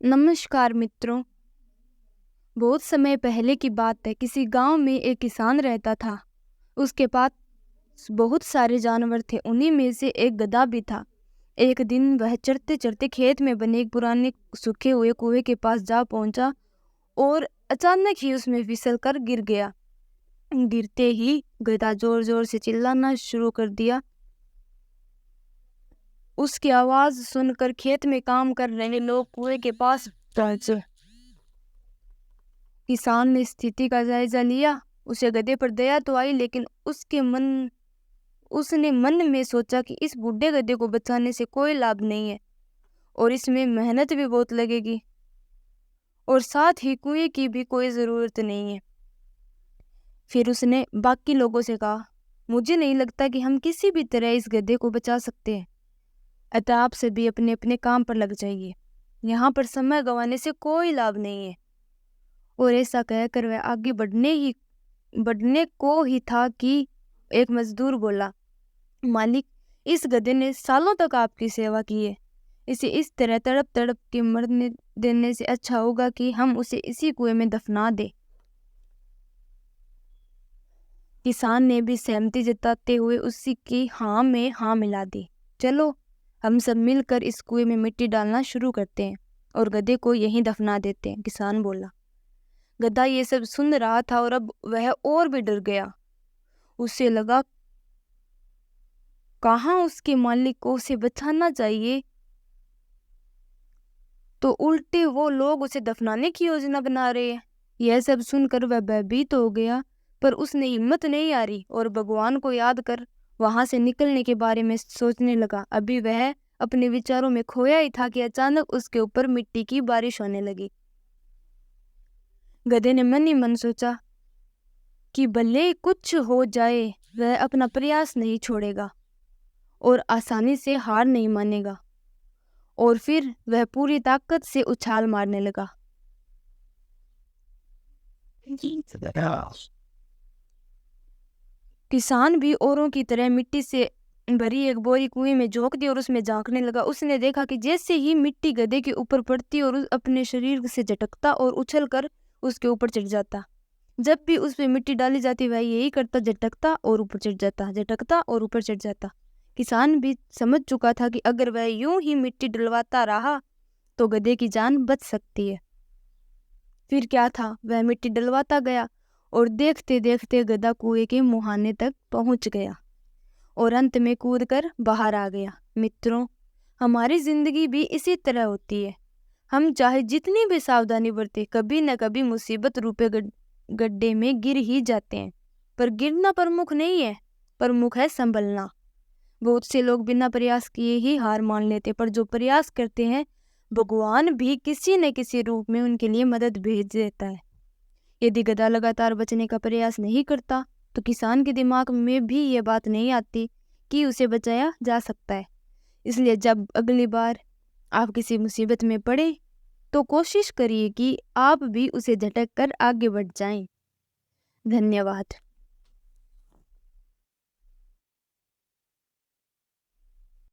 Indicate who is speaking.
Speaker 1: नमस्कार मित्रों। बहुत समय पहले की बात है। किसी गांव में एक किसान रहता था। उसके पास बहुत सारे जानवर थे। उन्हीं में से एक गधा भी था। एक दिन वह चरते चरते खेत में बने एक पुराने सूखे हुए कुएं के पास जा पहुंचा और अचानक ही उसमें फिसल कर गिर गया। गिरते ही गधा जोर जोर से चिल्लाना शुरू कर दिया। उसकी आवाज सुनकर खेत में काम कर रहे लोग कुएं के पास पहुंचे। किसान ने स्थिति का जायजा लिया। उसे गधे पर दया तो आई, लेकिन उसने मन में सोचा कि इस बूढ़े गधे को बचाने से कोई लाभ नहीं है और इसमें मेहनत भी बहुत लगेगी और साथ ही कुएं की भी कोई ज़रूरत नहीं है। फिर उसने बाकी लोगों से कहा, मुझे नहीं लगता कि हम किसी भी तरह इस गधे को बचा सकते हैं, अतः आप सभी अपने अपने काम पर लग जाइए। यहाँ पर समय गंवाने से कोई लाभ नहीं है। और ऐसा कहकर वह आगे बढ़ने को ही था कि एक मजदूर बोला, मालिक, इस गधे ने सालों तक आपकी सेवा की है। इसे इस तरह तड़प तड़प के मरने देने से अच्छा होगा कि हम उसे इसी कुएं में दफना दें। किसान ने भी सहमति जताते हुए उसी की हाँ में हाँ मिला दी। चलो हम सब मिलकर इस कुएं में मिट्टी डालना शुरू करते हैं और गधे को यहीं दफना देते हैं, किसान बोला। गधा ये सब सुन रहा था और अब वह और भी डर गया। उसे लगा कहाँ उसके मालिक को उसे बचाना चाहिए, तो उल्टे वो लोग उसे दफनाने की योजना बना रहे हैं। यह सब सुनकर वह भयभीत हो गया, पर उसने हिम्मत नहीं हारी और भगवान को याद कर वहां से निकलने के बारे में सोचने लगा। अभी वह अपने विचारों में खोया ही था कि अचानक उसके ऊपर मिट्टी की बारिश होने लगी। गधे ने मन ही मन सोचा कि भले कुछ हो जाए वह अपना प्रयास नहीं छोड़ेगा और आसानी से हार नहीं मानेगा। और फिर वह पूरी ताकत से उछाल मारने लगा। किसान भी औरों की तरह मिट्टी से भरी एक बोरी कुएं में झोंक दी और उसमें झांकने लगा। उसने देखा कि जैसे ही मिट्टी गधे के ऊपर पड़ती और अपने शरीर से झटकता और उछल कर उसके ऊपर चढ़ जाता। जब भी उस पे मिट्टी डाली जाती वह यही करता, झटकता और ऊपर चढ़ जाता, झटकता और ऊपर चढ़ जाता। किसान भी समझ चुका था कि अगर वह यूं ही मिट्टी डलवाता रहा तो गधे की जान बच सकती है। फिर क्या था, वह मिट्टी डलवाता गया और देखते देखते गधा कुएं के मुहाने तक पहुंच गया और अंत में कूद कर बाहर आ गया। मित्रों, हमारी जिंदगी भी इसी तरह होती है। हम चाहे जितनी भी सावधानी बरतें, कभी न कभी मुसीबत रूपे गड्ढे में गिर ही जाते हैं। पर गिरना प्रमुख नहीं है, प्रमुख है संभलना। बहुत से लोग बिना प्रयास किए ही हार मान लेते, पर जो प्रयास करते हैं भगवान भी किसी न किसी रूप में उनके लिए मदद भेज देता है। यदि गधा लगातार बचने का प्रयास नहीं करता तो किसान के दिमाग में भी ये बात नहीं आती कि उसे बचाया जा सकता है। इसलिए जब अगली बार आप किसी मुसीबत में पड़े तो कोशिश करिए कि आप भी उसे झटक कर आगे बढ़ जाएं। धन्यवाद।